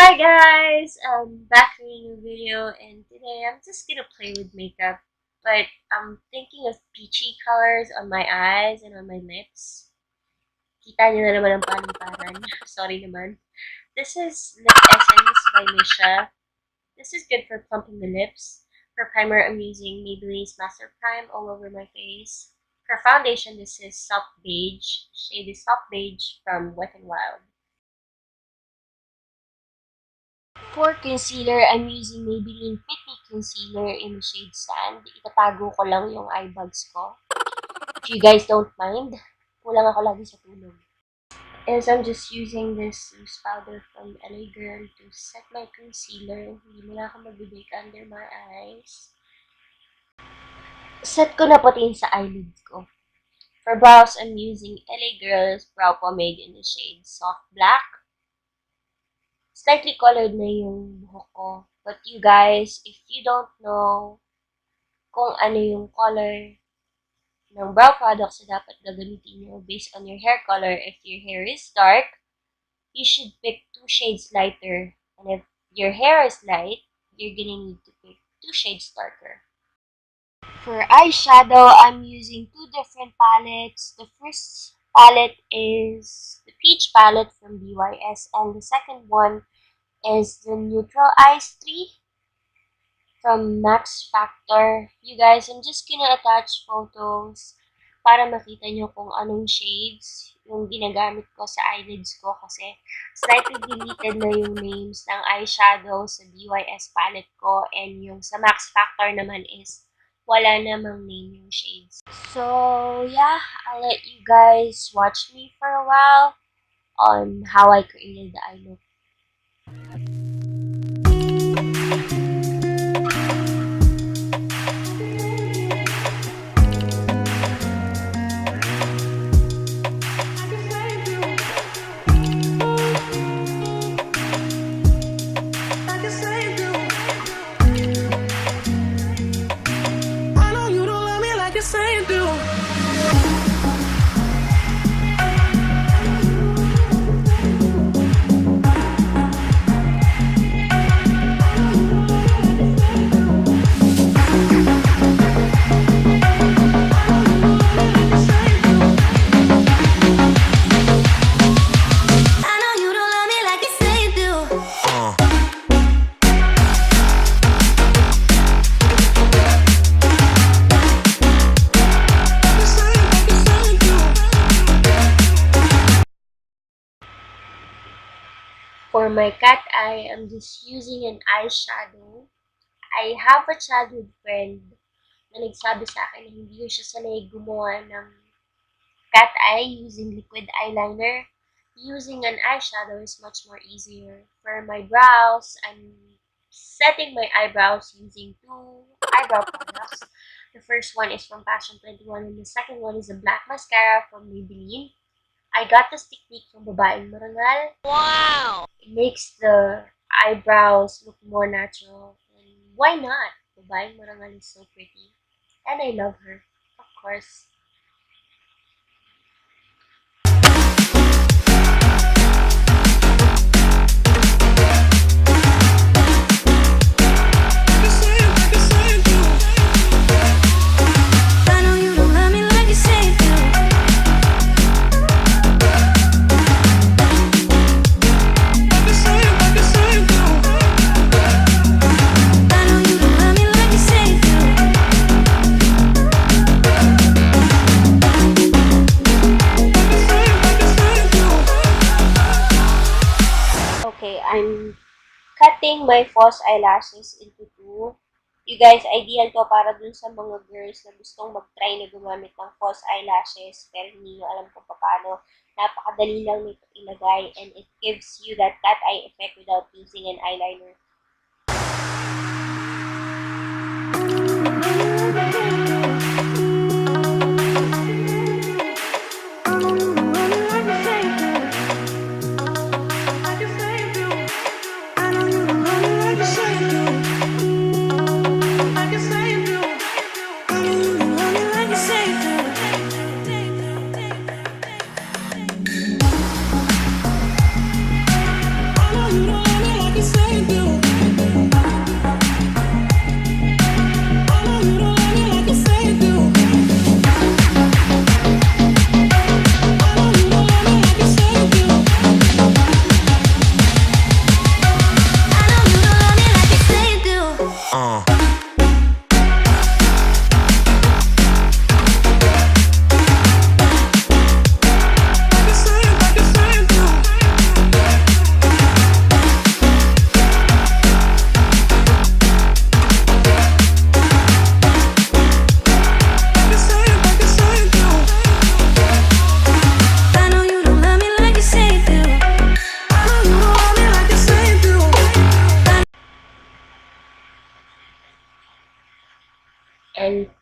Hi guys! I'm back in a new video and today I'm just gonna play with makeup. But I'm thinking of peachy colors on my eyes and on my lips. Kita niyo na naman ang paliparan. Sorry naman. This is Lip Essence by Misha. This is good for plumping the lips. For primer, I'm using Maybelline's Master Prime all over my face. For foundation, this is Soft Beige. Shade is Soft Beige from Wet n Wild. For concealer, I'm using Maybelline Fit Me Concealer in the shade Sand. Itatago ko lang yung eye bags ko. If you guys don't mind, kulang ako lagi sa tulog. As I'm just using this loose powder from LA Girl to set my concealer. Hindi mo na ako magbibake under my eyes. Set ko na pati sa eyelids ko. For brows, I'm using LA Girl's Brow Pomade in the shade Soft Black. Slightly colored na yung buhok ko. But you guys, if you don't know kung ano yung color ng brow products na dapat gagamitin nyo based on your hair color, if your hair is dark, you should pick 2 shades lighter. And if your hair is light, you're gonna need to pick 2 shades darker. For eyeshadow, I'm using 2 different palettes. The first palette is the Peach palette from BYS, and the second one is the Neutral Ice 3 from Max Factor. You guys, I'm just gonna attach photos para makita nyo kung anong shades yung ginagamit ko sa eyelids ko kasi slightly deleted na yung names ng eyeshadow sa BYS palette ko, and yung sa Max Factor naman is wala namang name yung shades. So, yeah, I'll let you guys watch me for a while on how I created the eye look. For my cat eye, I'm just using an eyeshadow. I have a childhood friend na nagsabi sa akin na hindi siya sanay gumawa ng cat eye using liquid eyeliner. Using an eyeshadow is much more easier. For my brows, I'm setting my eyebrows using 2 eyebrow products. The first one is from Passion 21 and the second one is a black mascara from Maybelline. I got this technique from Babaeng Marangal. Wow! It makes the eyebrows look more natural. And why not? Babaeng Marangal is so pretty. And I love her, of course. I'm cutting my false eyelashes into 2. You guys, ideal to para dun sa mga girls na gustong mag-try na gumamit ng false eyelashes pero hindi nyo alam kung paano. Napakadali lang nito ilagay and it gives you that cat eye effect without using an eyeliner.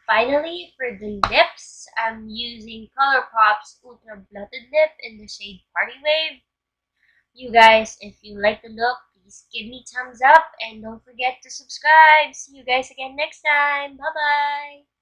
Finally, for the lips, I'm using ColourPop's Ultra Blotted Lip in the shade Party Wave. You guys, if you like the look, please give me thumbs up and don't forget to subscribe. See you guys again next time. Bye-bye!